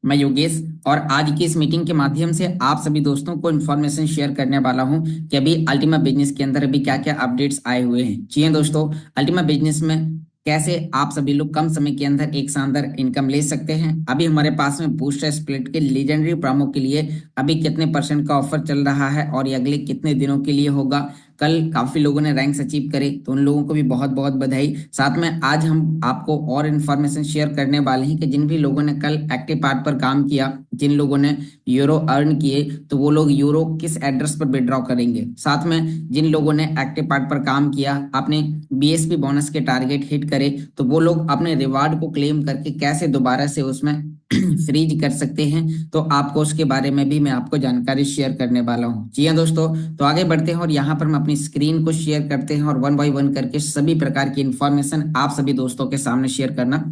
मैं योगेश और आज की इस मीटिंग के माध्यम से आप सभी दोस्तों को इन्फॉर्मेशन शेयर करने वाला हूं कि अभी अल्टीमा बिजनेस के अंदर अभी क्या क्या अपडेट्स आए हुए हैं। जी हाँ दोस्तों, अल्टीमा बिजनेस में कैसे आप सभी लोग कम समय के अंदर एक शानदार इनकम ले सकते हैं। अभी हमारे पास में बूस्टर स्प्लिट के लीजेंडरी प्रोमो के लिए अभी कितने परसेंट का ऑफर चल रहा है और ये अगले कितने दिनों के लिए होगा। कल काफी लोगों ने रैंक्स अचीव करे तो उन लोगों को भी बहुत बहुत बधाई। साथ में आज हम आपको और इन्फॉर्मेशन शेयर करने वाले हैं कि जिन भी लोगों ने कल एक्टिव पार्ट पर काम किया, जिन लोगों ने यूरो अर्न किए, तो वो लोग यूरो किस एड्रेस पर विड्रॉ करेंगे। साथ में जिन लोगों ने एक्टिव पार्ट पर काम किया, अपने बीएसपी बोनस के टारगेट हिट करे, तो वो लोग अपने रिवार्ड को क्लेम करके कैसे दोबारा से उसमें फ्रीज कर सकते हैं। तो आपको उसके बारे में भी मैं आपको जानकारी शेयर करने वाला हूँ। जी हाँ दोस्तों, तो आगे बढ़ते हैं और यहाँ पर हम अपनी स्क्रीन को शेयर करते हैं और वन बाय वन करके सभी प्रकार की इंफॉर्मेशन आप सभी दोस्तों के सामने शेयर करना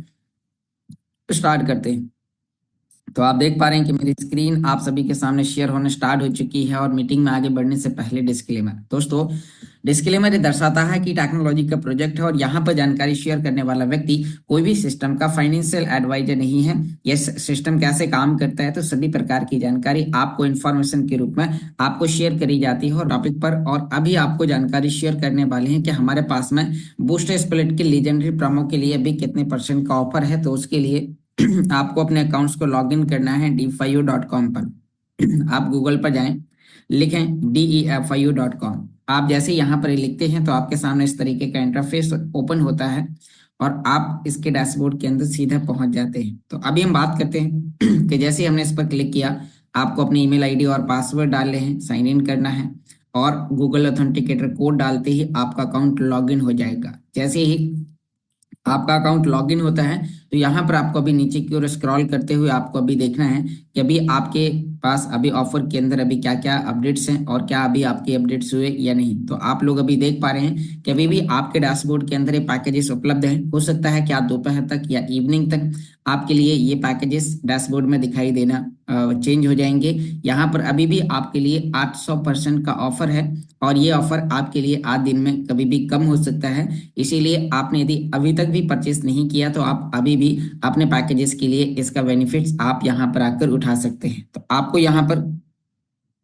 स्टार्ट करते हैं। तो आप देख पा रहे हैं कि मेरी स्क्रीन आप सभी के सामने शेयर होने स्टार्ट हो चुकी है। और मीटिंग में आगे बढ़ने से पहले डिस्क्लेमर दोस्तों, डिस्क्लेमर ये दर्शाता है कि टेक्नोलॉजी का प्रोजेक्ट है और यहाँ पर जानकारी शेयर करने वाला व्यक्ति कोई भी सिस्टम का फाइनेंशियल एडवाइजर नहीं है। यह सिस्टम कैसे काम करता है, तो सभी प्रकार की जानकारी आपको इन्फॉर्मेशन के रूप में आपको शेयर करी जाती है और टॉपिक पर। और अभी आपको जानकारी शेयर करने वाले हैं कि हमारे पास में बूस्टर स्प्लिट के लीजेंडरी प्रोमो के लिए अभी कितने परसेंट का ऑफर है। तो उसके लिए आपको अपने अकाउंट्स को लॉगिन करना है defiu.com पर। आप गूगल पर जाएं, लिखें defiu.com। आप जैसे यहाँ पर लिखते हैं तो आपके सामने इस तरीके का इंटरफेस ओपन होता है और आप इसके डैशबोर्ड के अंदर सीधा पहुंच जाते हैं। तो अभी हम बात करते हैं कि जैसे हमने इस पर क्लिक किया, आपको अपनी ईमेल आईडी और पासवर्ड डालने हैं, साइन इन करना है और गूगल ऑथेंटिकेटर कोड डालते ही आपका अकाउंट लॉगिन हो जाएगा। जैसे ही आपका अकाउंट लॉगिन होता है तो यहाँ पर आपको अभी नीचे की ओर स्क्रॉल करते हुए आपको अभी देखना है कि अभी आपके पास अभी ऑफर के अंदर अभी क्या क्या अपडेट्स हैं और क्या अभी आपके अपडेट्स हुए या नहीं। तो आप लोग अभी देख पा रहे हैं कि अभी भी आपके डैशबोर्ड के अंदर ये पैकेजेस उपलब्ध हैं। हो सकता है कि आप दोपहर तक या इवनिंग तक आपके लिए ये पैकेजेस डैशबोर्ड में दिखाई देना चेंज हो जाएंगे। यहाँ पर अभी भी आपके लिए 800% का ऑफर है और ये ऑफर आपके लिए आज दिन में कभी भी कम हो सकता है। इसीलिए आपने यदि अभी तक भी परचेस नहीं किया तो आप अभी भी अपने पैकेजेस के लिए इसका बेनिफिट्स आप यहाँ पर आकर उठा सकते हैं। तो आपको यहाँ पर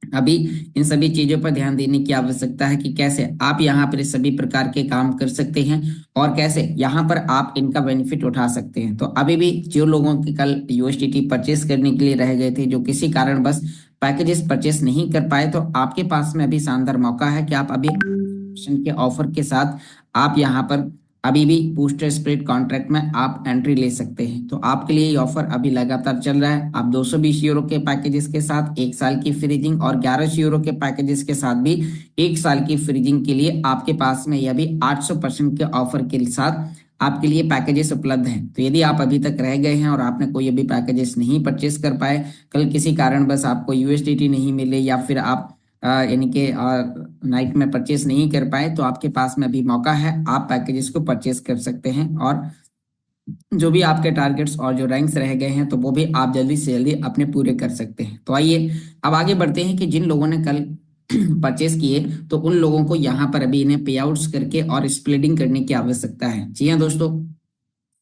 अभी इन सभी चीजों पर ध्यान देने की आवश्यकता है कि कैसे आप यहाँ पर इस सभी प्रकार के काम कर सकते हैं और कैसे यहाँ पर आप इनका बेनिफिट उठा सकते हैं। तो अभी भी जो लोगों के कल यूएसडीटी परचेस करने के लिए रह गए थे, जो किसी कारण बस पैकेजेस परचेस नहीं कर पाए, तो आपके पास में अभी शानदार मौका है कि आप अभी के ऑफर के साथ आप यहाँ पर अभी भी बूस्टर स्प्लिट कॉन्ट्रैक्ट में आप एंट्री ले सकते हैं। तो आपके लिए ये ऑफर अभी लगातार चल रहा है। आप 220 यूरो के पैकेजेस के साथ 1 साल की फ्रीजिंग और 1100 यूरो के पैकेजेस के साथ भी 1 साल की फ्रीजिंग के लिए आपके पास में यह भी 800% के ऑफर के साथ आपके लिए पैकेजेस उपलब्ध हैं। तो यदि आप अभी तक रह गए हैं और आपने कोई अभी पैकेजेस नहीं परचेस कर पाए, कल किसी कारण बस आपको यूएसडीटी नहीं मिले या फिर आप यानी कि नाइट में परचेस नहीं कर पाए, तो आपके पास में अभी मौका है, आप पैकेजेस को परचेस कर सकते हैं और जो भी आपके टारगेट्स और जो रैंक्स रह गए हैं तो वो भी आप जल्दी से जल्दी अपने पूरे कर सकते हैं। तो आइए अब आगे बढ़ते हैं कि जिन लोगों ने कल परचेस किए तो उन लोगों को यहाँ पर अभी इन्हें पे आउट्स करके और स्प्लिटिंग करने की आवश्यकता है। जी हाँ दोस्तों,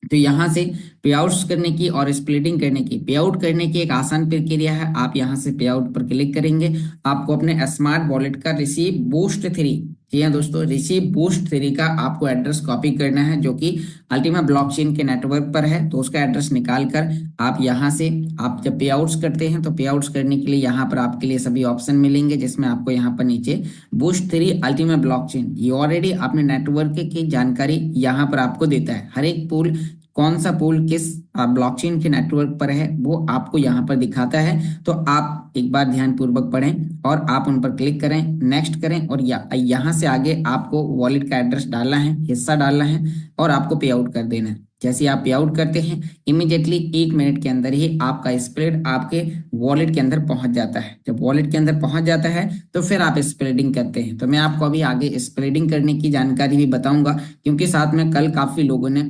तो यहाँ से पे आउट्स करने की और स्प्लिटिंग करने की, पे आउट करने की एक आसान प्रक्रिया है। आप यहाँ से पे आउट पर क्लिक करेंगे, आपको अपने स्मार्ट वॉलेट का रिसीव बूस्ट 3, जी हाँ दोस्तों, रिसीव बूस्ट 3 का आपको एड्रेस कॉपी करना है जो कि अल्टीमा ब्लॉकचेन के नेटवर्क पर है। तो उसका एड्रेस निकाल कर आप यहाँ से आप जब पे आउट्स करते हैं तो पे आउट्स करने के लिए यहाँ पर आपके लिए सभी ऑप्शन मिलेंगे, जिसमें आपको यहाँ पर नीचे बूस्ट 3 अल्टीमा ब्लॉकचेन, ये ऑलरेडी अपने नेटवर्क की जानकारी यहाँ पर आपको देता है। हर एक पूल, कौन सा पूल किस ब्लॉकचेन के नेटवर्क पर है, वो आपको यहाँ पर दिखाता है। तो आप एक बार ध्यान पूर्वक पढ़ें और आप उन पर क्लिक करें, नेक्स्ट करें और यहाँ से आगे आपको वॉलेट का एड्रेस डालना है, हिस्सा डालना है और आपको पे आउट कर देना है। जैसे आप पे आउट करते हैं इमीडिएटली 1 मिनट के अंदर ही आपका स्प्रेड आपके वॉलेट के अंदर पहुंच जाता है। जब वॉलेट के अंदर पहुंच जाता है तो फिर आप स्प्रेडिंग करते हैं। तो मैं आपको अभी आगे स्प्रेडिंग करने की जानकारी भी बताऊंगा, क्योंकि साथ में कल काफी लोगों ने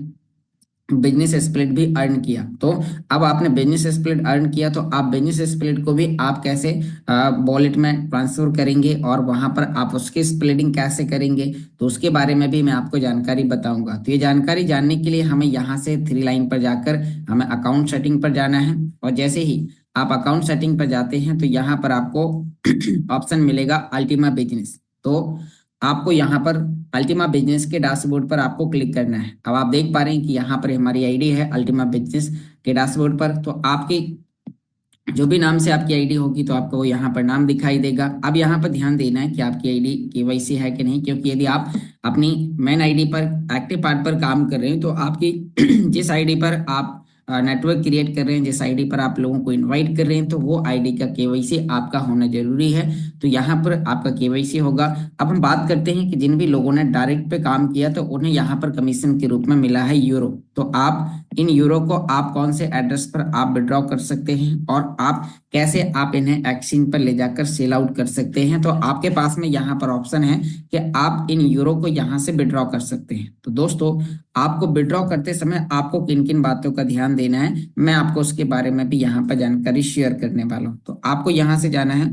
बिजनेस स्प्लिट भी अर्न किया। तो अब आपने बिजनेस स्प्लिट अर्न किया, तो आप बिजनेस स्प्लिट को भी आप कैसे वॉलेट में ट्रांसफर करेंगे और वहां पर आप उसकी स्प्लिटिंग कैसे करेंगे, तो उसके बारे में भी मैं आपको जानकारी बताऊंगा। तो ये जानकारी जानने के लिए हमें यहाँ से थ्री लाइन पर जाकर हमें अकाउंट सेटिंग पर जाना है। और जैसे ही आप अकाउंट सेटिंग पर जाते हैं तो यहाँ पर आपको ऑप्शन मिलेगा अल्टीमा बिजनेस। तो आपको यहाँ पर अल्टीमा बिजनेस के डैशबोर्ड पर आपको क्लिक करना है। अब आप देख पा रहे हैं कि यहाँ पर हमारी आईडी है अल्टीमा बिजनेस के डैशबोर्ड पर। तो आपकी जो भी नाम से आपकी आईडी होगी तो आपको यहाँ पर नाम दिखाई देगा। अब यहाँ पर ध्यान देना है कि आपकी आईडी केवाईसी है कि नहीं, क्योंकि यदि आप अपनी मेन आईडी पर एक्टिव पार्ट पर काम कर रहे हैं तो आपकी जिस आईडी पर आप नेटवर्क क्रिएट कर रहे हैं, जिस आईडी पर आप लोगों को इनवाइट कर रहे हैं, तो वो आईडी का केवाईसी आपका होना जरूरी है। तो यहाँ पर आपका केवाईसी होगा। अब हम बात करते हैं कि जिन भी लोगों ने डायरेक्ट पे काम किया तो उन्हें यहाँ पर कमीशन के रूप में मिला है यूरो। तो आप इन यूरो को आप कौन से एड्रेस पर आप विड्रॉ कर सकते हैं और आप कैसे आप इन्हें एक्सचेंज पर ले जाकर सेल आउट कर सकते हैं, तो आपके पास में यहाँ पर ऑप्शन है कि आप इन यूरो को यहाँ से विड्रॉ कर सकते हैं। तो दोस्तों, आपको विड्रॉ करते समय आपको किन किन बातों का ध्यान देना है, मैं आपको उसके बारे में भी यहाँ पर जानकारी शेयर करने वाला हूँ। तो आपको यहाँ से जाना है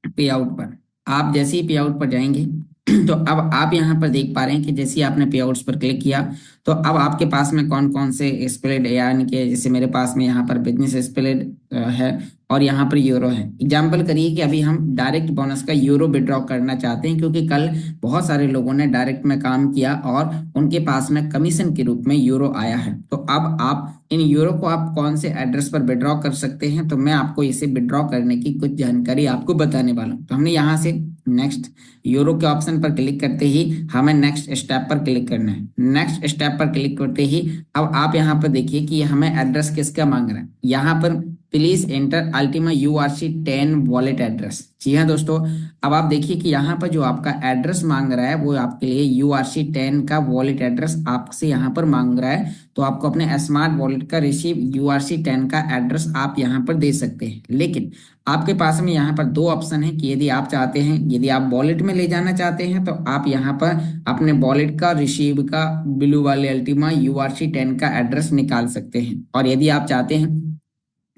पे आउट पर। आप जैसे ही पे आउट पर जाएंगे तो अब आप यहाँ पर देख पा रहे हैं कि जैसे ही आपने पे आउट्स पर क्लिक किया तो अब आपके पास में कौन कौन से स्प्लिट, यानी कि जैसे मेरे पास में यहाँ पर बिजनेस स्प्लिट है और यहाँ पर यूरो है। एग्जाम्पल करिए कि अभी हम डायरेक्ट बोनस का यूरो विड्रॉ करना चाहते हैं, क्योंकि कल बहुत सारे लोगों ने डायरेक्ट में काम किया और उनके पास में कमीशन के रूप में यूरो आया है। तो अब आप इन यूरो को आप कौन से एड्रेस पर विड्रॉ कर सकते हैं, तो मैं आपको इसे विड्रॉ करने की कुछ जानकारी आपको बताने वाला हूँ। तो हमने यहाँ से नेक्स्ट यूरो के ऑप्शन पर क्लिक करते ही हमें नेक्स्ट स्टेप पर क्लिक करना है। नेक्स्ट स्टेप पर क्लिक करते ही अब आप यहाँ पर देखिए कि हमें एड्रेस किसका मांग रहा है। यहाँ पर please enter Ultima URC10 wallet address. जी हाँ दोस्तों, अब आप देखिए कि यहाँ पर जो आपका एड्रेस मांग रहा है वो आपके लिए URC10 का वॉलेट एड्रेस आपसे यहाँ पर मांग रहा है। तो आपको अपने स्मार्ट वॉलेट का रिसीव URC10 का एड्रेस आप यहाँ पर दे सकते हैं। लेकिन आपके पास में यहाँ पर दो ऑप्शन है कि यदि आप चाहते हैं, यदि आप वॉलेट में ले जाना चाहते हैं तो आप यहाँ पर अपने वॉलेट का रिसीव का ब्लू वाले अल्टीमा URC10 का एड्रेस निकाल सकते हैं। और यदि आप चाहते हैं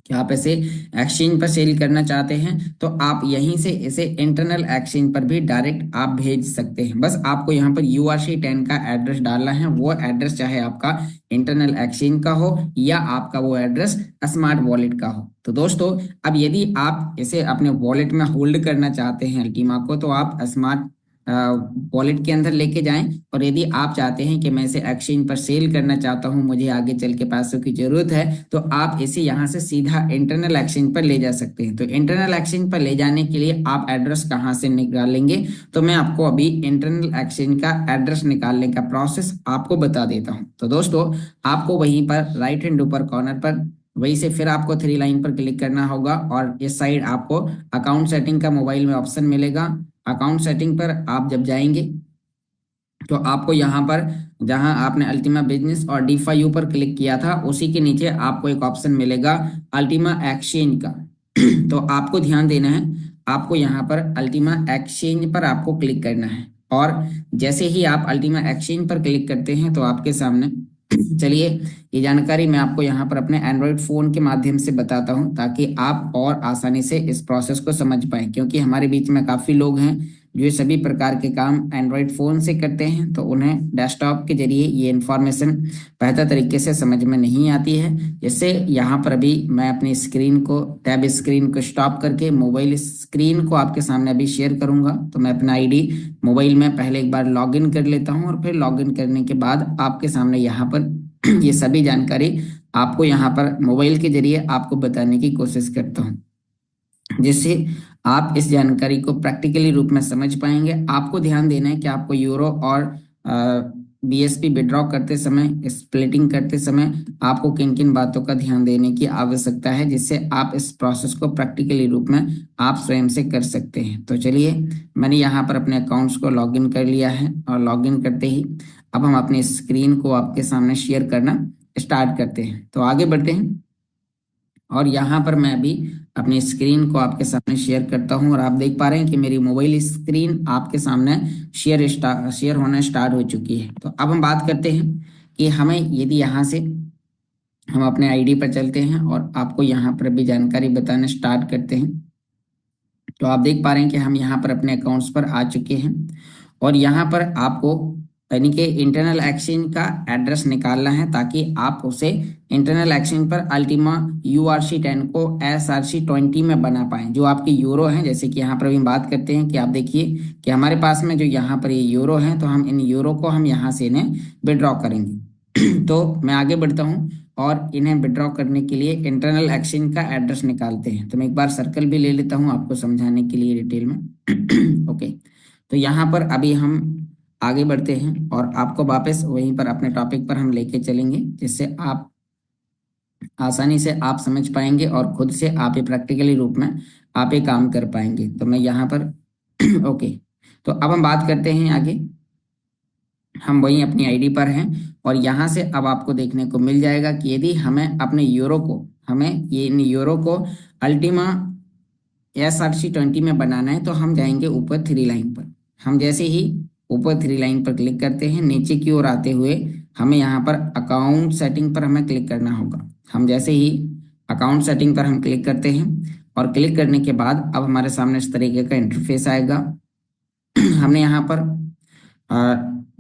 कि आप इसे एक्सचेंज पर सेल करना चाहते हैं तो आप यहीं से इसे इंटरनल एक्सचेंज पर भी डायरेक्ट आप भेज सकते हैं। बस आपको यहाँ पर URC10 का एड्रेस डालना है। वो एड्रेस चाहे आपका इंटरनल एक्सचेंज का हो या आपका वो एड्रेस स्मार्ट वॉलेट का हो। तो दोस्तों, अब यदि आप इसे अपने वॉलेट में होल्ड करना चाहते हैं अल्टीमा को, तो आप स्मार्ट वॉलेट के अंदर लेके जाएं। और यदि आप चाहते हैं कि मैं इसे एक्सचेंज पर सेल करना चाहता हूं, मुझे आगे चल के पैसों की जरूरत है, तो आप इसे यहां से सीधा इंटरनल एक्सचेंज पर ले जा सकते हैं। तो इंटरनल एक्सचेंज पर ले जाने के लिए आप एड्रेस कहां से निकालेंगे, तो मैं आपको अभी इंटरनल एक्सचेंज का एड्रेस निकालने का प्रोसेस आपको बता देता हूँ। तो दोस्तों, आपको वहीं पर राइट हैंड ऊपर कॉर्नर पर वहीं से फिर आपको थ्री लाइन पर क्लिक करना होगा और इस साइड आपको अकाउंट सेटिंग का मोबाइल में ऑप्शन मिलेगा। अकाउंट सेटिंग पर आप जब जाएंगे तो आपको यहाँ पर जहां आपने अल्टीमा बिजनेस और D5U पर क्लिक किया था उसी के नीचे आपको एक ऑप्शन मिलेगा अल्टीमा एक्सचेंज का। तो आपको ध्यान देना है, आपको यहाँ पर अल्टीमा एक्सचेंज पर आपको क्लिक करना है। और जैसे ही आप अल्टीमा एक्सचेंज पर क्लिक करते हैं तो आपके सामने चलिए ये जानकारी मैं आपको यहाँ पर अपने एंड्रॉयड फ़ोन के माध्यम से बताता हूँ ताकि आप और आसानी से इस प्रोसेस को समझ पाएं, क्योंकि हमारे बीच में काफ़ी लोग हैं जो ये सभी प्रकार के काम एंड्रॉयड फ़ोन से करते हैं, तो उन्हें डेस्कटॉप के जरिए ये इन्फॉर्मेशन बेहतर तरीके से समझ में नहीं आती है। जैसे यहाँ पर अभी मैं अपनी स्क्रीन को, टैब स्क्रीन को स्टॉप करके मोबाइल स्क्रीन को आपके सामने अभी शेयर करूँगा। तो मैं अपना ID मोबाइल में पहले एक बार लॉगिन कर लेता हूँ और फिर लॉगिन करने के बाद आपके सामने यहाँ पर ये सभी जानकारी आपको यहाँ पर मोबाइल के जरिए आपको बताने की कोशिश करता हूँ, जिससे आप इस जानकारी को प्रैक्टिकली रूप में समझ पाएंगे। आपको ध्यान देना है कि आपको यूरो और BSP विड्रॉ करते समय, स्प्लिटिंग करते समय आपको किन किन बातों का ध्यान देने की आवश्यकता है, जिससे आप इस प्रोसेस को प्रैक्टिकली रूप में आप स्वयं से कर सकते हैं। तो चलिए, मैंने यहाँ पर अपने अकाउंट्स को लॉगिन कर लिया है और लॉगिन करते ही अब हम अपनी स्क्रीन को आपके सामने शेयर करना स्टार्ट करते हैं। तो आगे बढ़ते हैं और यहाँ पर मैं अभी अपनी स्क्रीन को आपके सामने शेयर करता हूँ और आप देख पा रहे हैं कि मेरी मोबाइल स्क्रीन आपके सामने शेयर होना स्टार्ट हो चुकी है। तो अब हम बात करते हैं कि हमें यदि यहाँ से हम अपने आईडी पर चलते हैं और आपको यहाँ पर भी जानकारी बताना स्टार्ट करते हैं, तो आप देख पा रहे हैं कि हम यहाँ पर अपने अकाउंट्स पर आ चुके हैं और यहाँ पर आपको यानी कि इंटरनल एक्सचेंज का एड्रेस निकालना है ताकि आप उसे इंटरनल एक्सचेंज पर अल्टीमा URC10 को SRC20 में बना पाएं, जो आपके यूरो हैं। जैसे कि यहाँ पर भी हम बात करते हैं कि आप देखिए कि हमारे पास में जो यहाँ पर ये यूरो हैं, तो हम इन यूरो को हम यहाँ से इन्हें विड्रॉ करेंगे। तो मैं आगे बढ़ता हूँ और इन्हें विड्रॉ करने के लिए इंटरनल एक्सचेंज का एड्रेस निकालते हैं। तो मैं एक बार सर्कल भी ले लेता हूँ आपको समझाने के लिए डिटेल में। ओके, तो यहाँ पर अभी हम आगे बढ़ते हैं और आपको वापस वहीं पर अपने टॉपिक पर हम लेके चलेंगे, जिससे आप आसानी से आप समझ पाएंगे और खुद से आप ये प्रैक्टिकली रूप में आप ये काम कर पाएंगे। तो मैं यहाँ पर ओके, तो अब हम बात करते हैं आगे। हम वहीं अपनी आईडी पर हैं और यहाँ से अब आपको देखने को मिल जाएगा कि यदि हमें अपने यूरो को इन यूरो को अल्टीमा SRC20 में बनाना है, तो हम जाएंगे ऊपर 3 लाइन पर। हम जैसे ही ऊपर 3 लाइन पर क्लिक करते हैं, नीचे की ओर आते हुए हमें यहाँ पर अकाउंट सेटिंग पर हमें क्लिक करना होगा। हम जैसे ही अकाउंट सेटिंग पर हम क्लिक करते हैं और क्लिक करने के बाद अब हमारे सामने इस तरीके का इंटरफेस आएगा। हमने यहाँ पर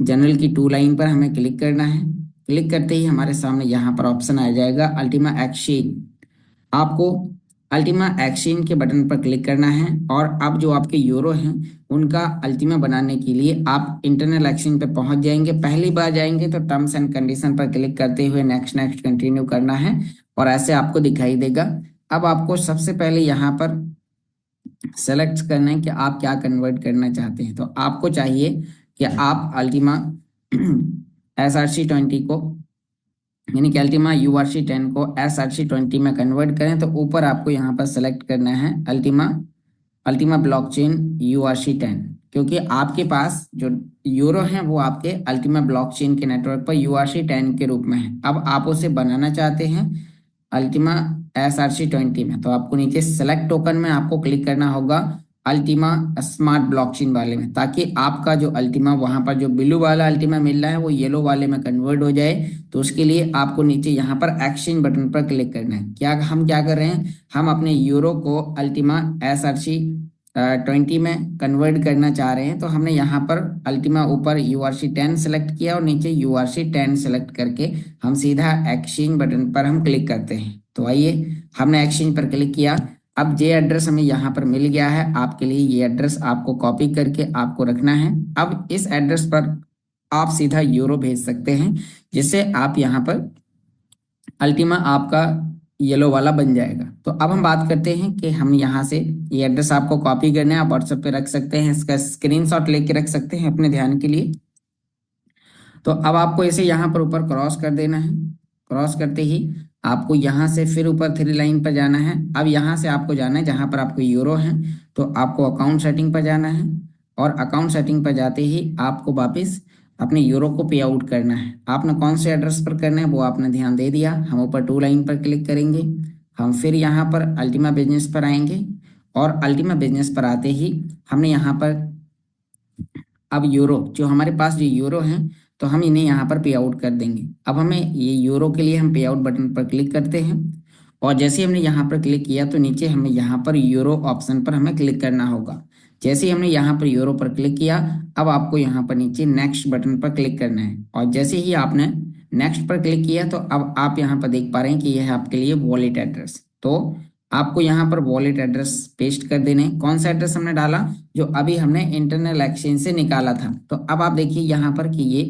जनरल की 2 लाइन पर हमें क्लिक करना है। क्लिक करते ही हमारे सामने यहाँ पर ऑप्शन आ जाएगा अल्टीमा एक्सचेंज। आपको अल्टीमा एक्सचेंज के बटन पर क्लिक करना है और अब जो आपके यूरो हैं उनका अल्टीमा बनाने के लिए आप इंटरनल एक्सचेंज पर पहुंच जाएंगे। पहली बार जाएंगे तो टर्म्स एंड कंडीशन पर क्लिक करते हुए नेक्स्ट नेक्स्ट कंटिन्यू करना है और ऐसे आपको दिखाई देगा। अब आपको सबसे पहले यहाँ पर सेलेक्ट करना है कि आप क्या कन्वर्ट करना चाहते हैं। तो आपको चाहिए कि आप अल्टीमा SRC20 को यानी कि अल्टीमा URC10 को SRC20 में कन्वर्ट करें। तो ऊपर आपको यहाँ पर सेलेक्ट करना है अल्टीमा ब्लॉकचेन URC10, क्योंकि आपके पास जो यूरो हैं वो आपके अल्टीमा ब्लॉकचेन के नेटवर्क पर URC10 के रूप में है। अब आप उसे बनाना चाहते हैं अल्टीमा SRC20 में, तो आपको नीचे सेलेक्ट टोकन में आपको क्लिक करना होगा अल्टीमा स्मार्ट ब्लॉकचेन वाले में, ताकि आपका जो अल्टीमा वहां पर जो ब्लू वाला अल्टीमा मिल रहा है वो येलो वाले में कन्वर्ट हो जाए। तो उसके लिए आपको नीचे यहाँ पर एक्सचेंज बटन पर क्लिक करना है। हम क्या कर रहे हैं, हम अपने यूरो को अल्टीमा SRC20 में कन्वर्ट करना चाह रहे हैं। तो हमने यहाँ पर अल्टीमा ऊपर URC10 सेलेक्ट किया और नीचे URC10 सेलेक्ट करके हम सीधा एक्सचेंज बटन पर हम क्लिक करते हैं। तो आइए, हमने एक्सचेंज पर क्लिक किया। अब ये एड्रेस हमें यहाँ पर मिल गया है। आपके लिए ये एड्रेस आपको कॉपी करके आपको रखना है। अब इस एड्रेस पर आप सीधा यूरो भेज सकते हैं, जिससे आप यहाँ पर अल्टीमा आपका येलो वाला बन जाएगा। तो अब हम बात करते हैं कि हम यहाँ से ये एड्रेस आपको कॉपी करना है। आप व्हाट्सएप पे रख सकते हैं, इसका स्क्रीनशॉट लेके रख सकते हैं अपने ध्यान के लिए। तो अब आपको इसे यहाँ पर ऊपर क्रॉस कर देना है। क्रॉस करते ही आपको यहाँ से फिर ऊपर 3 लाइन पर जाना है। अब यहाँ से आपको जाना है जहाँ पर आपको यूरो है, तो आपको अकाउंट सेटिंग पर जाना है और अकाउंट सेटिंग पर जाते ही आपको वापस अपने यूरो को पे आउट करना है। आपने कौन से एड्रेस पर करना है वो आपने ध्यान दे दिया। हम ऊपर 2 लाइन पर क्लिक करेंगे। हम फिर यहाँ पर अल्टीमा बिजनेस पर आएंगे और अल्टीमा बिजनेस पर आते ही हमने यहाँ पर अब यूरो जो हमारे पास जो यूरो हैं, तो हम इन्हें यहाँ पर पे आउट कर देंगे। अब हमें ये यूरो के लिए हम पे आउट बटन पर क्लिक करते हैं और जैसे हमने यहाँ पर क्लिक किया तो नीचे हमें यहाँ पर यूरो ऑप्शन पर हमें क्लिक करना होगा। जैसे ही हमने यहाँ पर यूरो पर क्लिक किया, अब आपको यहाँ पर नीचे नेक्स्ट बटन पर क्लिक करना है और जैसे ही आपने नेक्स्ट पर क्लिक किया तो अब आप यहाँ पर देख पा रहे हैं कि यह है आपके लिए वॉलेट एड्रेस। तो आपको यहाँ पर वॉलेट एड्रेस पेस्ट कर देने। कौन सा एड्रेस हमने डाला, जो अभी हमने इंटरनल एक्सचेंज से निकाला था। तो अब आप देखिए यहाँ पर कि ये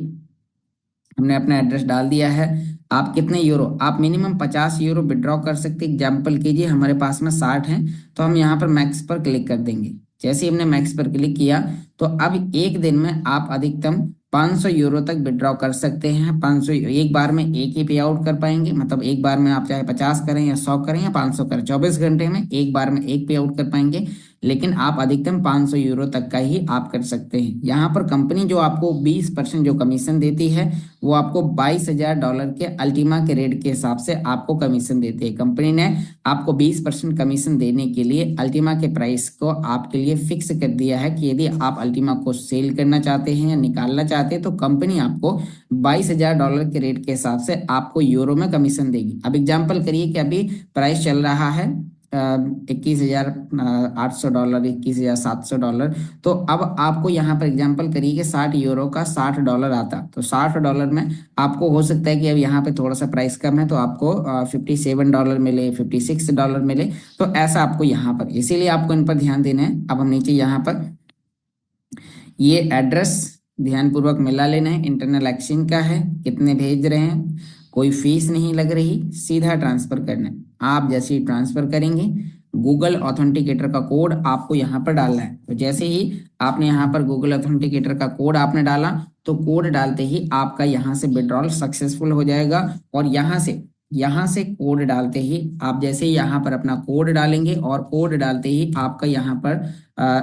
हमने अपना एड्रेस डाल दिया है। आप कितने यूरो, आप मिनिमम 50 यूरो विड्रॉ कर सकते। एग्जाम्पल कीजिए हमारे पास में 60 हैं, तो हम यहाँ पर मैक्स पर क्लिक कर देंगे। जैसे ही हमने मैक्स पर क्लिक किया तो अब एक दिन में आप अधिकतम 500 यूरो तक विड्रॉ कर सकते हैं। 500 एक बार में एक ही पे आउट कर पाएंगे, मतलब एक बार में आप चाहे 50 करें या 100 करें या 500 करें, 24 घंटे में एक बार में एक पे आउट कर पाएंगे। लेकिन आप अधिकतम 500 यूरो तक का ही आप कर सकते हैं। यहाँ पर कंपनी जो आपको 20% जो कमीशन देती है वो आपको $22,000 के अल्टीमा के रेट के हिसाब से आपको कमीशन देती है। कंपनी ने आपको 20% कमीशन देने के लिए अल्टीमा के प्राइस को आपके लिए फिक्स कर दिया है कि यदि आप अल्टीमा को सेल करना चाहते हैं या निकालना चाहते हैं तो कंपनी आपको $22,000 के रेट के हिसाब से आपको यूरो में कमीशन देगी। अब एग्जांपल करिए कि अभी प्राइस चल रहा है $21,800, $21,700। तो अब आपको यहाँ पर एग्जांपल करिए कि 60 यूरो का $60 आता, तो $60 में आपको हो सकता है कि अब यहाँ पे थोड़ा सा प्राइस कम है तो आपको $57 मिले, $56 मिले। तो ऐसा आपको यहाँ पर, इसीलिए आपको इन पर ध्यान देना है। अब हम नीचे यहाँ पर ये एड्रेस ध्यानपूर्वक मिला लेना है, इंटरनल एक्सचेंज का है, कितने भेज रहे हैं, कोई फीस नहीं लग रही, सीधा ट्रांसफर करना है। आप जैसे ही ट्रांसफर करेंगे गूगल ऑथेंटिकेटर का कोड आपको यहाँ पर डालना है। तो जैसे ही आपने यहाँ पर गूगल ऑथेंटिकेटर का कोड आपने डाला तो कोड डालते ही आपका यहाँ से विड्रॉल सक्सेसफुल हो जाएगा। और यहाँ से कोड डालते ही आप जैसे ही यहाँ पर अपना कोड डालेंगे और कोड डालते ही आपका यहाँ पर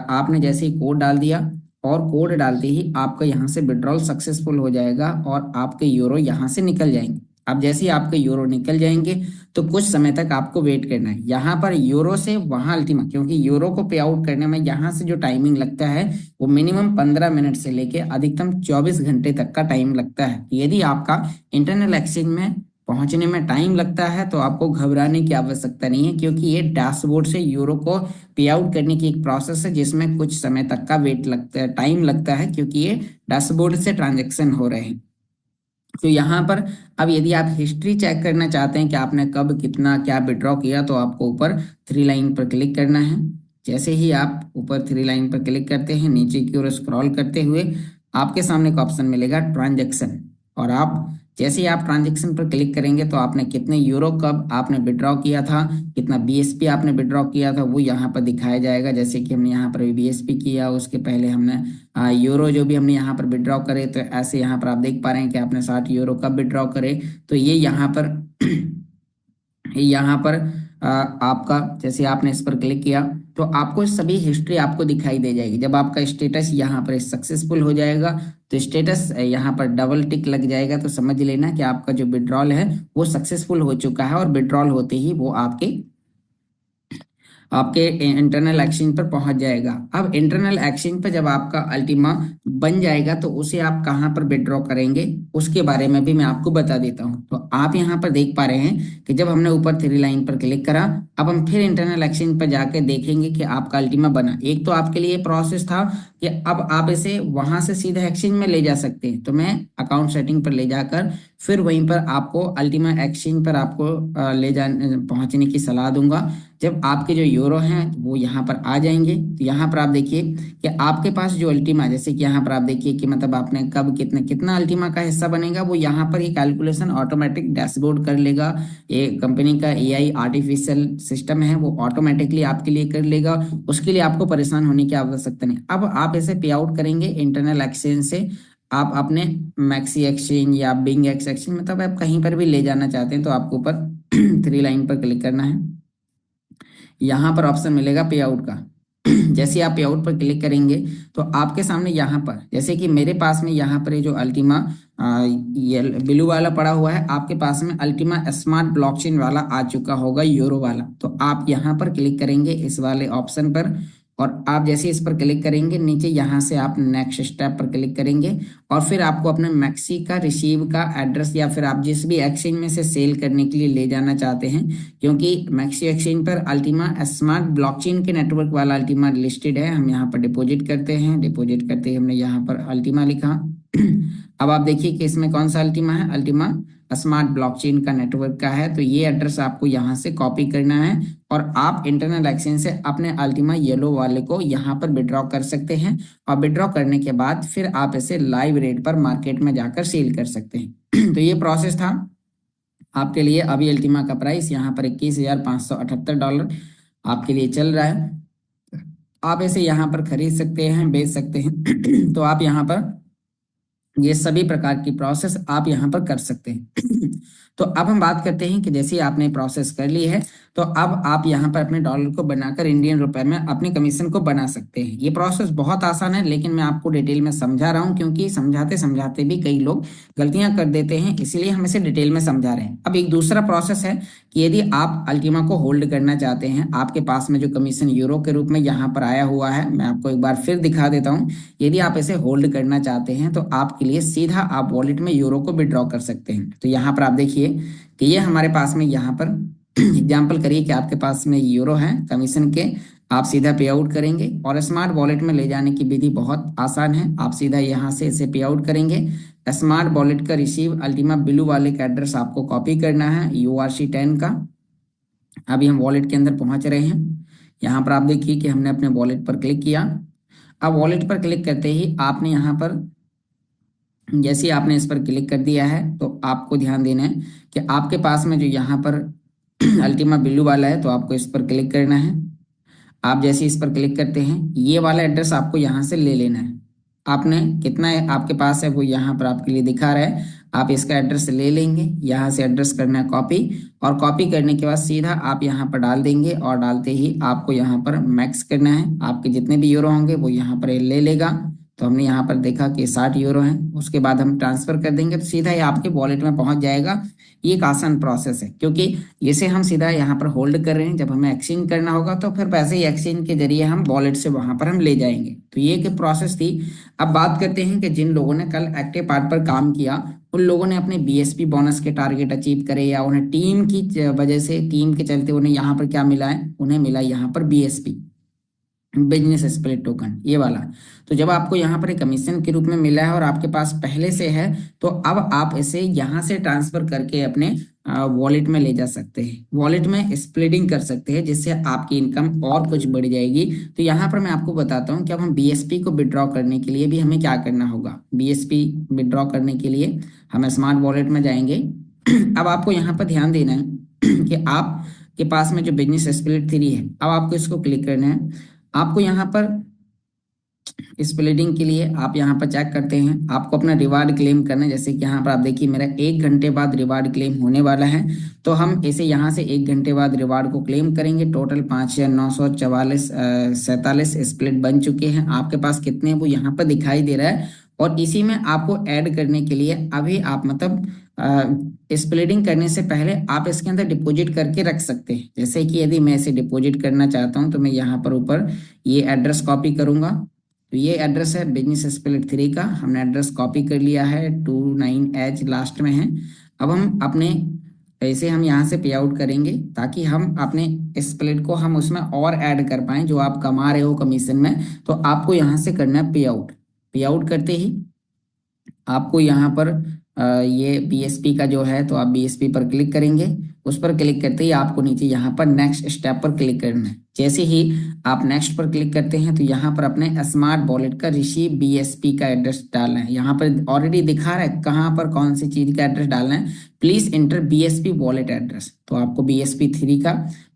आपने जैसे ही कोड डाल दिया और कोड डालते ही आपका यहाँ से विड्रॉल सक्सेसफुल हो जाएगा और आपके यूरो यहाँ से निकल जाएंगे। अब जैसे ही आपके यूरो निकल जाएंगे तो कुछ समय तक आपको वेट करना है। यहाँ पर यूरो से वहां अल्टीमा, क्योंकि यूरो को पे आउट करने में यहाँ से जो टाइमिंग लगता है वो मिनिमम 15 मिनट से लेके अधिकतम 24 घंटे तक का टाइम लगता है। यदि आपका इंटरनल एक्सचेंज में पहुंचने में टाइम लगता है तो आपको घबराने की आवश्यकता नहीं है, क्योंकि ये डैशबोर्ड से यूरो को पे आउट करने की एक प्रोसेस है जिसमें कुछ समय तक का वेट लगता है, टाइम लगता है, क्योंकि ये डैशबोर्ड से ट्रांजेक्शन हो रहे हैं। तो यहाँ पर अब यदि आप हिस्ट्री चेक करना चाहते हैं कि आपने कब कितना क्या विड्रॉ किया तो आपको ऊपर 3 लाइन पर क्लिक करना है। जैसे ही आप ऊपर 3 लाइन पर क्लिक करते हैं नीचे की ओर स्क्रॉल करते हुए आपके सामने एक ऑप्शन मिलेगा ट्रांजैक्शन, और आप जैसे ही आप ट्रांजैक्शन पर क्लिक करेंगे तो आपने कितने यूरो कब आपने विड्रॉ किया था, कितना बीएसपी आपने विड्रॉ किया था वो यहाँ पर दिखाया जाएगा। जैसे कि हमने यहाँ पर बीएसपी किया, उसके पहले हमने यूरो जो भी हमने यहाँ पर विड्रॉ करे, तो ऐसे यहाँ पर आप देख पा रहे हैं कि आपने 60 यूरो कब विड्रॉ करे। तो ये यहाँ पर यहाँ पर आपका जैसे आपने इस पर क्लिक किया तो आपको सभी हिस्ट्री आपको दिखाई दे जाएगी। जब आपका स्टेटस यहाँ पर सक्सेसफुल हो जाएगा तो स्टेटस यहाँ पर डबल टिक लग जाएगा, तो समझ लेना कि आपका जो विड्रॉल है वो सक्सेसफुल हो चुका है और विड्रॉल होते ही वो आपके इंटरनल एक्सचेंज पर पहुंच जाएगा। अब इंटरनल एक्सचेंज पर जब आपका अल्टीमा बन जाएगा तो उसे आप कहां पर विड्रॉ करेंगे उसके बारे में भी मैं आपको बता देता हूं। तो आप यहां पर देख पा रहे हैं कि जब हमने ऊपर 3 लाइन पर क्लिक करा, अब हम फिर इंटरनल एक्सचेंज पर जाकर देखेंगे कि आपका अल्टीमा बना। एक तो आपके लिए प्रोसेस था कि अब आप इसे वहां से सीधा एक्सचेंज में ले जा सकते हैं, तो मैं अकाउंट सेटिंग पर ले जाकर फिर वहीं पर आपको अल्टीमा एक्सचेंज पर आपको ले जाने पहुंचने की सलाह दूंगा। जब आपके जो यूरो हैं वो यहाँ पर आ जाएंगे तो यहाँ पर आप देखिए कि आपके पास जो अल्टीमा, जैसे कि यहाँ पर आप देखिए कि मतलब आपने कब कितना कितना अल्टीमा का हिस्सा बनेगा वो यहाँ पर ये कैलकुलेशन ऑटोमेटिक डैशबोर्ड कर लेगा। ये कंपनी का एआई आर्टिफिशियल सिस्टम है, वो ऑटोमेटिकली आपके लिए कर लेगा, उसके लिए आपको परेशान होने की आवश्यकता नहीं। अब आप इसे पे आउट करेंगे इंटरनल एक्सचेंज से, आप अपने मैक्सी एक्सचेंज या बिंग एक्स एक्सचेंज, मतलब आप कहीं पर भी ले जाना चाहते हैं तो आपको ऊपर 3 लाइन पर क्लिक करना है। यहाँ पर ऑप्शन मिलेगा पे आउट का। जैसे आप पे आउट पर क्लिक करेंगे तो आपके सामने यहाँ पर, जैसे कि मेरे पास में यहाँ पर ये जो अल्टीमा ये ब्लू वाला पड़ा हुआ है, आपके पास में अल्टीमा स्मार्ट ब्लॉकचेन वाला आ चुका होगा, यूरो वाला। तो आप यहाँ पर क्लिक करेंगे इस वाले ऑप्शन पर, और आप जैसे इस पर क्लिक करेंगे नीचे यहाँ से आप नेक्स्ट स्टेप पर क्लिक करेंगे और फिर आपको अपने मैक्सी का रिसीव का एड्रेस या फिर आप जिस भी एक्सचेंज में से सेल करने के लिए ले जाना चाहते हैं, क्योंकि मैक्सी एक्सचेंज पर अल्टीमा स्मार्ट ब्लॉकचेन के नेटवर्क वाला अल्टीमा लिस्टेड है। हम यहाँ पर डिपॉजिट करते हैं, डिपॉजिट करते ही हमने यहाँ पर अल्टीमा लिखा। अब आप देखिए कि इसमें कौन सा अल्टीमा है, अल्टीमा स्मार्ट ब्लॉकचेन का नेटवर्क का है। तो ये एड्रेस आपको यहाँ से कॉपी करना है और आप इंटरनल एक्सचेंज से अपने अल्टीमा येलो वाले को यहाँ पर विड्रॉ कर सकते हैं, और विड्रॉ करने के बाद फिर आप इसे लाइव रेट पर मार्केट में जाकर सेल कर सकते हैं। तो ये प्रोसेस था आपके लिए। अभी अल्टीमा का प्राइस यहाँ पर $21,578 आपके लिए चल रहा है। आप इसे यहाँ पर खरीद सकते हैं, बेच सकते हैं। तो आप यहाँ पर ये सभी प्रकार की प्रोसेस आप यहाँ पर कर सकते हैं। तो अब हम बात करते हैं कि जैसे आपने प्रोसेस कर ली है तो अब आप यहाँ पर अपने डॉलर को बनाकर इंडियन रुपए में अपने कमीशन को बना सकते हैं। ये प्रोसेस बहुत आसान है, लेकिन मैं आपको डिटेल में समझा रहा हूँ क्योंकि समझाते समझाते भी कई लोग गलतियां कर देते हैं, इसीलिए हम इसे डिटेल में समझा रहे हैं। अब एक दूसरा प्रोसेस है कि यदि आप अल्टीमा को होल्ड करना चाहते हैं, आपके पास में जो कमीशन यूरो के रूप में यहाँ पर आया हुआ है, मैं आपको एक बार फिर दिखा देता हूँ। यदि आप इसे होल्ड करना चाहते हैं तो आपके लिए सीधा आप वॉलेट में यूरो को विड्रॉ कर सकते हैं। तो यहाँ पर आप देखिए कि ये हमारे पास में यहाँ पर एग्जाम्पल करिए कि आपके पास में यूरो है कमीशन के, आप सीधा पे आउट करेंगे और स्मार्ट वॉलेट में ले जाने की विधि बहुत आसान है। आप सीधा यहाँ से इसे पे आउट करेंगे। स्मार्ट वॉलेट का रिसीव अल्टीमा ब्लू वाले का एड्रेस आपको कॉपी करना है URC10 का। अभी हम वॉलेट के अंदर पहुंच रहे हैं। यहाँ पर आप देखिए कि हमने अपने वॉलेट पर क्लिक किया। अब वॉलेट पर क्लिक करते ही आपने यहाँ पर जैसे ही आपने इस पर क्लिक कर दिया है तो आपको ध्यान देना है कि आपके पास में जो यहाँ पर अल्टीमा ब्लू वाला है तो आपको इस पर क्लिक करना है। आप जैसे इस पर क्लिक करते हैं ये वाला एड्रेस आपको यहाँ से ले लेना है। आपने कितना है आपके पास है वो यहाँ पर आपके लिए दिखा रहा है। आप इसका एड्रेस ले लेंगे, यहाँ से एड्रेस करना है कॉपी, और कॉपी करने के बाद सीधा आप यहाँ पर डाल देंगे और डालते ही आपको यहाँ पर मैक्स करना है। आपके जितने भी यूरो होंगे वो यहाँ पर ले लेगा। तो हमने यहाँ पर देखा कि 60 यूरो हैं। उसके बाद हम ट्रांसफर कर देंगे तो सीधा ही आपके वॉलेट में पहुंच जाएगा। ये एक आसान प्रोसेस है क्योंकि इसे हम सीधा यहाँ पर होल्ड कर रहे हैं। जब हमें एक्सचेंज करना होगा तो फिर पैसे ही एक्सचेंज के जरिए हम वॉलेट से वहां पर हम ले जाएंगे। तो ये एक प्रोसेस थी। अब बात करते हैं कि जिन लोगों ने कल एक्टिव पार्ट पर काम किया उन लोगों ने अपने BSP बोनस के टारगेट अचीव करे, या उन्हें टीम की वजह से टीम के चलते उन्हें यहाँ पर क्या मिला है, उन्हें मिला यहाँ पर BSP बिजनेस स्प्लिट टोकन, ये वाला। तो जब आपको यहाँ पर एक कमीशन के रूप में मिला है और आपके पास पहले से है तो अब आप इसे यहाँ से ट्रांसफर करके अपने वॉलेट में ले जा सकते हैं, वॉलेट में स्प्लिटिंग कर सकते हैं जिससे आपकी इनकम और कुछ बढ़ जाएगी। तो यहाँ पर मैं आपको बताता हूँ कि अब हम BSP को विड्रॉ करने के लिए भी हमें क्या करना होगा। BSP विड्रॉ करने के लिए हम स्मार्ट वॉलेट में जाएंगे। अब आपको यहाँ पर ध्यान देना है कि आपके पास में जो बिजनेस स्प्लिट 3 है, अब आपको इसको क्लिक करना है। आपको यहाँ पर स्प्लिटिंग के लिए आप यहाँ पर चेक करते हैं, आपको अपना रिवार्ड क्लेम करना है। जैसे कि यहाँ पर आप देखिए मेरा 1 घंटे बाद रिवार्ड क्लेम होने वाला है, तो हम इसे यहाँ से 1 घंटे बाद रिवार्ड को क्लेम करेंगे। टोटल 5,947 स्प्लिट बन चुके हैं। आपके पास कितने हैं वो यहाँ पर दिखाई दे रहा है, और इसी में आपको ऐड करने के लिए अभी आप मतलब स्प्लिटिंग करने से पहले आप इसके अंदर डिपॉजिट करके रख सकते हैं। जैसे कि यदि मैं इसे डिपॉजिट करना चाहता हूं तो मैं यहाँ पर ऊपर ये एड्रेस कॉपी करूंगा। तो ये एड्रेस है बिजनेस स्प्लिट 3 का, हमने एड्रेस कॉपी कर लिया है, 29H लास्ट में है। अब हम अपने ऐसे हम यहाँ से पे आउट करेंगे ताकि हम अपने स्प्लिट को हम उसमें और ऐड कर पाएं जो आप कमा रहे हो कमीशन में। तो आपको यहाँ से करना है पे आउट। पे आउट करते ही आपको यहाँ पर ये BSP का जो है तो आप BSP पर क्लिक करेंगे। उस पर क्लिक करते ही आपको नीचे यहाँ पर नेक्स्ट स्टेप पर क्लिक करना है। जैसे ही आप नेक्स्ट पर क्लिक करते हैं तो यहाँ पर अपने स्मार्ट वॉलेट का रिसीव BSP का एड्रेस डालना है। यहाँ पर ऑलरेडी दिखा रहा है कहाँ पर कौन सी चीज का एड्रेस डालना है, please inter BSP wallet address. तो आपको BSP 3 का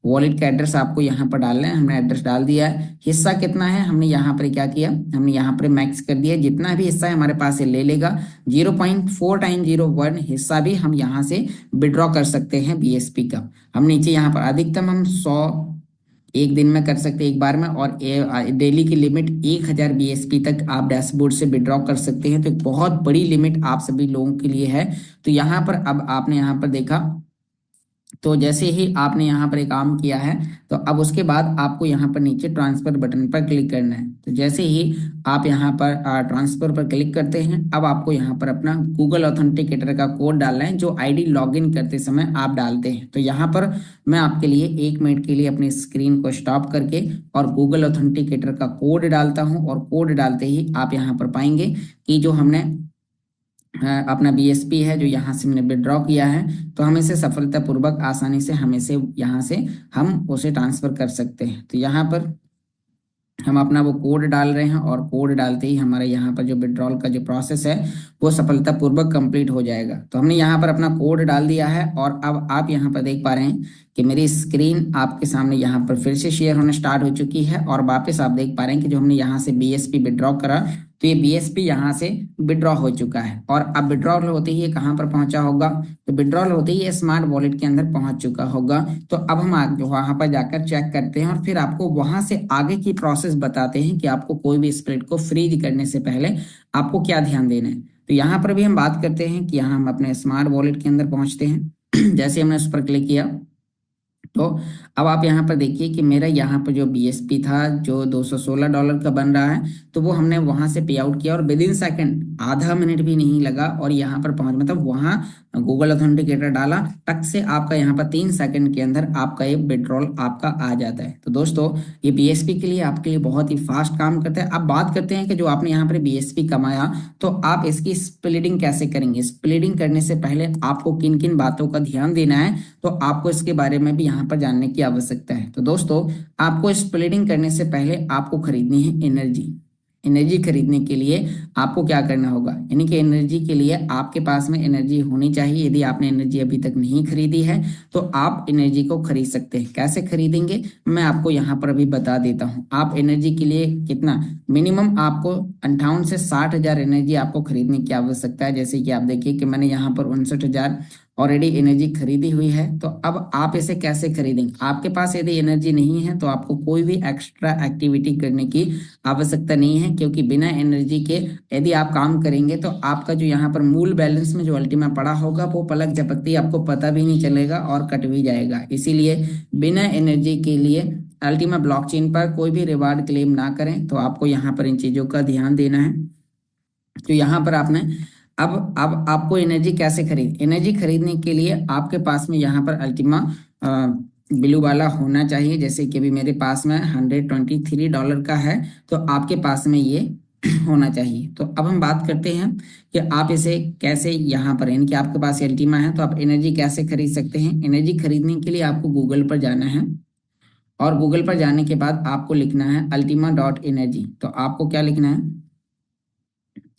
वॉलेट का एड्रेस आपको यहाँ पर डालना है। हमने एड्रेस डाल दिया है। हिस्सा कितना है हमने यहाँ पर क्या किया, हमने यहाँ पर मैक्स कर दिया। जितना भी हिस्सा है हमारे पास से ले लेगा। 0.4 टाइम 01 हिस्सा भी हम यहाँ से विड्रॉ कर सकते हैं BSP का। हम नीचे यहाँ पर अधिकतम हम 100 एक दिन में कर सकते हैं एक बार में, और डेली की लिमिट 1000 BSP तक आप डैशबोर्ड से विड्रॉ कर सकते हैं। तो एक बहुत बड़ी लिमिट आप सभी लोगों के लिए है। तो यहाँ पर अब आपने यहाँ पर देखा, तो जैसे ही आपने यहाँ पर एक काम किया है तो अब उसके बाद आपको यहाँ पर नीचे ट्रांसफर बटन पर क्लिक करना है। तो जैसे ही आप यहाँ पर ट्रांसफर पर क्लिक करते हैं, अब आपको यहाँ पर अपना गूगल ऑथेंटिकेटर का कोड डालना है जो ID लॉगिन करते समय आप डालते हैं। तो यहाँ पर मैं आपके लिए 1 मिनट के लिए अपनी स्क्रीन को स्टॉप करके और गूगल ऑथेंटिकेटर का कोड डालता हूँ, और कोड डालते ही आप यहाँ पर पाएंगे कि जो हमने अपना BSP है जो यहाँ से हमने विड्रॉ किया है, तो हम इसे सफलतापूर्वक आसानी से हम इसे यहाँ से हम उसे ट्रांसफर कर सकते हैं। तो यहाँ पर हम अपना वो कोड डाल रहे हैं, और कोड डालते ही हमारे यहाँ पर जो विड्रॉल का जो प्रोसेस है वो सफलतापूर्वक कंप्लीट हो जाएगा। तो हमने यहाँ पर अपना कोड डाल दिया है, और अब आप यहाँ पर देख पा रहे हैं कि मेरी स्क्रीन आपके सामने यहाँ पर फिर से शेयर होने स्टार्ट हो चुकी है, और वापस आप देख पा रहे हैं कि जो हमने यहाँ से BSP विड्रॉ करा तो ये बीएसपी यहाँ से विड्रॉ हो चुका है और अब विड्रॉल होते ही ये कहाँ पर पहुंचा होगा, तो विड्रॉल होते ही ये स्मार्ट वॉलेट के अंदर पहुंच चुका होगा। तो अब हम आगे वहां पर जाकर चेक करते हैं और फिर आपको वहां से आगे की प्रोसेस बताते हैं कि आपको कोई भी स्प्रेड को फ्रीज करने से पहले आपको क्या ध्यान देना है। तो यहाँ पर भी हम बात करते हैं कि यहाँ हम अपने स्मार्ट वॉलेट के अंदर पहुंचते हैं। जैसे हमने उस पर क्लिक किया तो अब आप यहाँ पर देखिए कि मेरा यहाँ पर जो बीएसपी था जो $216 का बन रहा है, तो वो हमने वहां से पे आउट किया और विद इन सेकेंड, आधा मिनट भी नहीं लगा और यहाँ पर पहुंच, मतलब वहां गूगल ऑथेंटिकेटर डाला, टक से आपका यहाँ पर 3 सेकंड के अंदर आपका ये विड्रॉल आपका आ जाता है। तो दोस्तों ये बीएसपी के लिए आपके लिए बहुत ही फास्ट काम करता है। अब बात करते हैं कि जो आपने यहाँ पर बीएसपी कमाया तो आप इसकी स्प्लिटिंग कैसे करेंगे। स्प्लिटिंग करने से पहले आपको किन किन बातों का ध्यान देना है, तो आपको इसके बारे में भी यहाँ पर जानने की आवश्यकता है। तो दोस्तों आपको स्प्लिटिंग करने से पहले आपको खरीदनी है एनर्जी। एनर्जी खरीदने के लिए आपको क्या करना होगा, यानी कि एनर्जी के लिए आपके पास में एनर्जी होनी चाहिए। यदि आपने एनर्जी अभी तक नहीं खरीदी है तो आप एनर्जी को खरीद सकते हैं। कैसे खरीदेंगे मैं आपको यहाँ पर अभी बता देता हूँ। आप एनर्जी के लिए कितना मिनिमम आपको 58 से 60 हजार एनर्जी आपको खरीदने की आवश्यकता है। जैसे कि आप देखिए कि मैंने यहाँ पर 59 हजार ऑलरेडी एनर्जी खरीदी हुई है। तो अब आप इसे कैसे खरीदेंगे, आपके पास यदि एनर्जी नहीं है तो आपको कोई भी एक्स्ट्रा एक्टिविटी करने की आवश्यकता नहीं है, क्योंकि बिना एनर्जी के यदि आप काम करेंगे तो आपका जो यहाँ पर मूल बैलेंस में जो अल्टीमा पड़ा होगा वो पलक झपकते ही आपको पता भी नहीं चलेगा और कट भी जाएगा। इसीलिए बिना एनर्जी के लिए अल्टीमा ब्लॉकचेन पर कोई भी रिवार्ड क्लेम ना करें। तो आपको यहाँ पर इन चीजों का ध्यान देना है। तो यहाँ पर आपने अब आपको एनर्जी कैसे एनर्जी खरीदने के लिए आपके पास में यहाँ पर अल्टीमा ब्लू वाला होना चाहिए। जैसे कि अभी मेरे पास में $123 का है, तो आपके पास में ये होना चाहिए। तो अब हम बात करते हैं कि आप इसे कैसे यहाँ पर, यानी कि आपके पास अल्टीमा है तो आप एनर्जी कैसे खरीद सकते हैं। एनर्जी खरीदने के लिए आपको गूगल पर जाना है और गूगल पर जाने के बाद आपको लिखना है ultima.energy। तो आपको क्या लिखना है,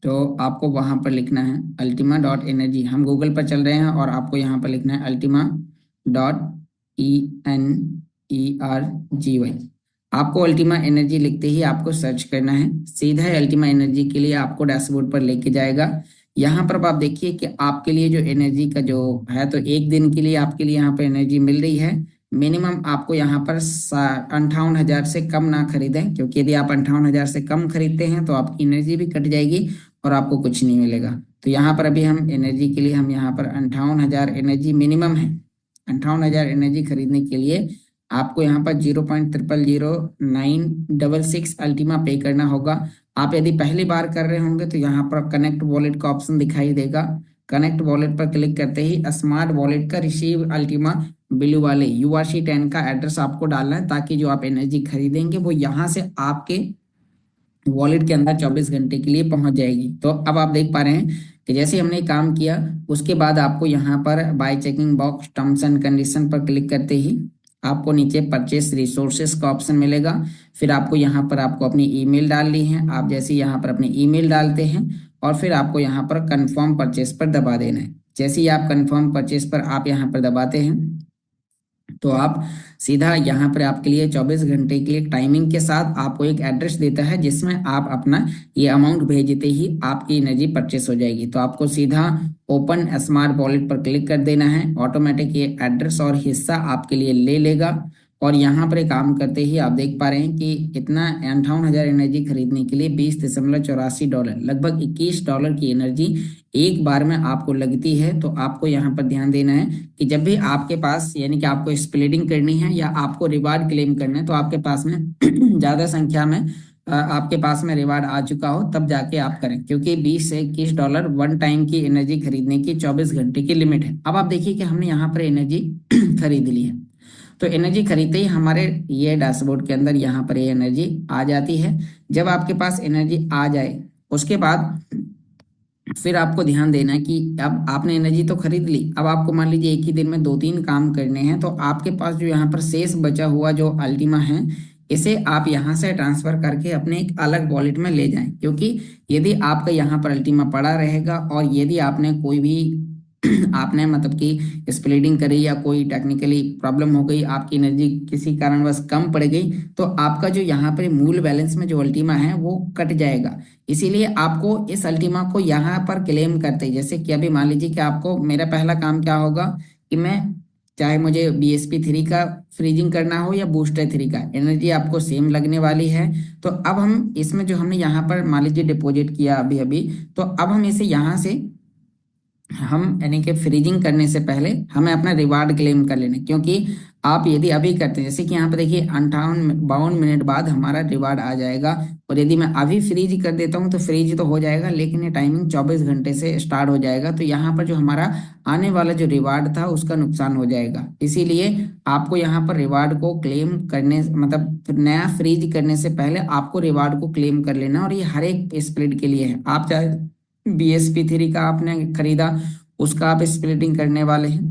तो आपको वहां पर लिखना है ultima.energy। हम गूगल पर चल रहे हैं और आपको यहाँ पर लिखना है ultima.energy। आपको अल्टीमा एनर्जी लिखते ही आपको सर्च करना है। सीधा अल्टीमा एनर्जी के लिए आपको डैशबोर्ड पर लेके जाएगा। यहाँ पर आप देखिए कि आपके लिए जो एनर्जी का जो है, तो एक दिन के लिए आपके लिए यहाँ पर एनर्जी मिल रही है। मिनिमम आपको यहाँ पर 58 हजार से कम ना खरीदें, क्योंकि यदि आप 58 हजार से कम खरीदते हैं तो आपकी एनर्जी भी कट जाएगी और आपको कुछ नहीं मिलेगा। तो यहाँ पर अभी हम एनर्जी के लिए हम यहाँ पर 58 हजार एनर्जी मिनिमम है। 58 हजार एनर्जी खरीदने के लिए आपको यहाँ पर 0.000966 अल्टीमा पे करना होगा। आप यदि पहली बार कर रहे होंगे तो यहाँ पर कनेक्ट वॉलेट का ऑप्शन दिखाई देगा। कनेक्ट वॉलेट पर क्लिक करते ही स्मार्ट वॉलेट का रिसीव अल्टीमा ब्लू वाले URC10 का एड्रेस आपको डालना है, ताकि जो आप एनर्जी खरीदेंगे वो यहाँ से आपके वॉलेट के अंदर 24 घंटे के लिए पहुंच जाएगी। तो अब आप देख पा रहे हैं कि जैसे हमने काम किया उसके बाद आपको यहाँ पर bye checking box terms and condition पर क्लिक करते ही आपको नीचे परचेस रिसोर्सेस का ऑप्शन मिलेगा। फिर आपको यहाँ पर आपको अपनी ईमेल डालनी है। आप जैसे यहाँ पर अपनी ईमेल डालते हैं और फिर आपको यहाँ पर कंफर्म परचेस पर दबा देना है। जैसे ही आप कंफर्म परचेस पर आप यहाँ पर दबाते हैं तो आप सीधा यहाँ पर आपके लिए 24 घंटे के लिए टाइमिंग के साथ आपको एक एड्रेस देता है, जिसमें आप अपना ये अमाउंट भेजते ही आपकी एनर्जी परचेस हो जाएगी। तो आपको सीधा ओपन स्मार्ट वॉलेट पर क्लिक कर देना है। ऑटोमेटिक ये एड्रेस और हिस्सा आपके लिए ले लेगा और यहाँ पर काम करते ही आप देख पा रहे हैं कि इतना 58 हजार एनर्जी खरीदने के लिए $20.84 लगभग $21 की एनर्जी एक बार में आपको लगती है। तो आपको यहाँ पर ध्यान देना है कि जब भी आपके पास, यानी कि आपको स्प्लिटिंग करनी है या आपको रिवार्ड क्लेम करना है, तो आपके पास में ज्यादा संख्या में आपके पास में रिवार्ड आ चुका हो तब जाके आप करें, क्योंकि $20 से $21 वन टाइम की एनर्जी खरीदने की 24 घंटे की लिमिट है। अब आप देखिए कि हमने यहाँ पर एनर्जी खरीद ली है। तो एनर्जी खरीदते ही हमारे ये डैशबोर्ड के अंदर यहाँ पर ये एनर्जी आ जाती है। जब आपके पास एनर्जी आ जाए उसके बाद फिर आपको ध्यान देना है कि अब आपने एनर्जी तो खरीद ली। अब आपको मान लीजिए एक ही दिन में 2-3 काम करने हैं, तो आपके पास जो यहाँ पर शेष बचा हुआ जो अल्टीमा है, इसे आप यहाँ से ट्रांसफर करके अपने एक अलग वॉलेट में ले जाएं। क्योंकि यदि आपका यहाँ पर अल्टीमा पड़ा रहेगा और यदि आपने कोई भी आपने मतलब कि स्प्लिटिंग करी या कोई टेक्निकली प्रॉब्लम हो गई, आपकी एनर्जी किसी कारणवश कम पड़ गई, तो आपका जो यहाँ पर मूल बैलेंस में जो अल्टीमा है वो कट जाएगा। इसीलिए आपको इस अल्टीमा को यहाँ पर क्लेम करते हैं। जैसे कि अभी मान लीजिए कि आपको, मेरा पहला काम क्या होगा कि मैं, चाहे मुझे BSP 3 का फ्रीजिंग करना हो या बूस्टर 3 का, एनर्जी आपको सेम लगने वाली है। तो अब हम इसमें जो हमने यहाँ पर मान लीजिए डिपॉजिट किया अभी अभी, तो अब हम इसे यहाँ से, हम यानी कि फ्रीजिंग करने से पहले हमें अपना रिवार्ड क्लेम कर लेना, क्योंकि आप यदि अभी करते हैं, जैसे कि यहाँ पे देखिए 58-52 मिनट बाद हमारा रिवार्ड आ जाएगा। और यदि मैं अभी फ्रीज कर देता हूँ तो फ्रीज तो हो जाएगा, लेकिन ये टाइमिंग 24 घंटे से स्टार्ट हो जाएगा, तो यहाँ पर जो हमारा आने वाला जो रिवार्ड था उसका नुकसान हो जाएगा। इसीलिए आपको यहाँ पर रिवार्ड को क्लेम करने, मतलब नया फ्रीज करने से पहले आपको रिवार्ड को क्लेम कर लेना। और ये हर एक स्प्लिट के लिए है। आप चाहे BSP 3 का आपने खरीदा, उसका आप स्प्लिटिंग करने वाले हैं,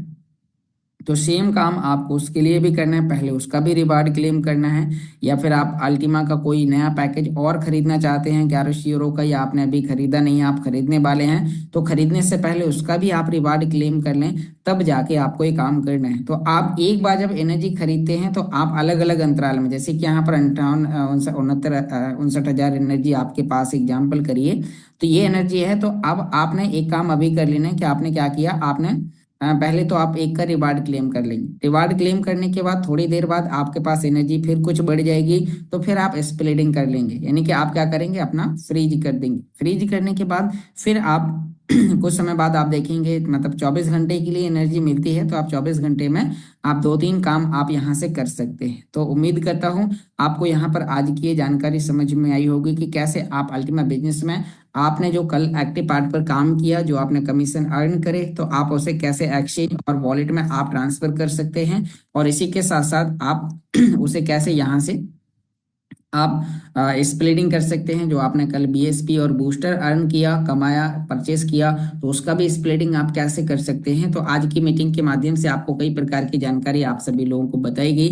तो सेम काम आपको उसके लिए भी करना है, पहले उसका भी रिवार्ड क्लेम करना है। या फिर आप अल्टीमा का कोई नया पैकेज और खरीदना चाहते हैं 1100 का, या आपने अभी खरीदा नहीं है, आप खरीदने वाले हैं, तो खरीदने से पहले उसका भी आप रिवार्ड क्लेम कर लें, तब जाके आपको ये काम करना है। तो आप एक बार जब एनर्जी खरीदते हैं तो आप अलग अलग अंतराल में, जैसे कि यहाँ पर 59 59 एनर्जी आपके पास एग्जाम्पल करिए, तो ये एनर्जी है। तो अब आपने एक काम अभी कर लेना है कि आपने क्या किया, आपने पहले तो आप एक का रिवार्ड क्लेम कर लेंगे। रिवार्ड क्लेम करने के बाद थोड़ी देर बाद आपके पास एनर्जी फिर कुछ बढ़ जाएगी, तो फिर आप स्प्लिटिंग कर लेंगे, यानी कि आप क्या करेंगे, अपना फ्रीज कर देंगे। फ्रीज करने के बाद फिर आप कुछ समय बाद आप देखेंगे, मतलब 24 घंटे के लिए एनर्जी मिलती है, तो आप 24 घंटे में आप 2-3 काम आप यहाँ से कर सकते हैं। तो उम्मीद करता हूँ आपको यहाँ पर आज की ये जानकारी समझ में आई होगी कि कैसे आप अल्टीमा बिजनेस में, आपने जो कल एक्टिव पार्ट पर काम किया, जो आपने कमीशन अर्न करे, तो आप उसे कैसे एक्सचेंज और वॉलेट में आप ट्रांसफर कर सकते हैं। और इसी के साथ साथ आप उसे कैसे यहाँ से आप स्प्लिटिंग कर सकते हैं। जो आपने कल BSP और बूस्टर अर्न किया, कमाया, परचेस किया, तो उसका भी स्प्लिटिंग आप कैसे कर सकते हैं। तो आज की मीटिंग के माध्यम से आपको कई प्रकार की जानकारी आप सभी लोगों को बताई गई।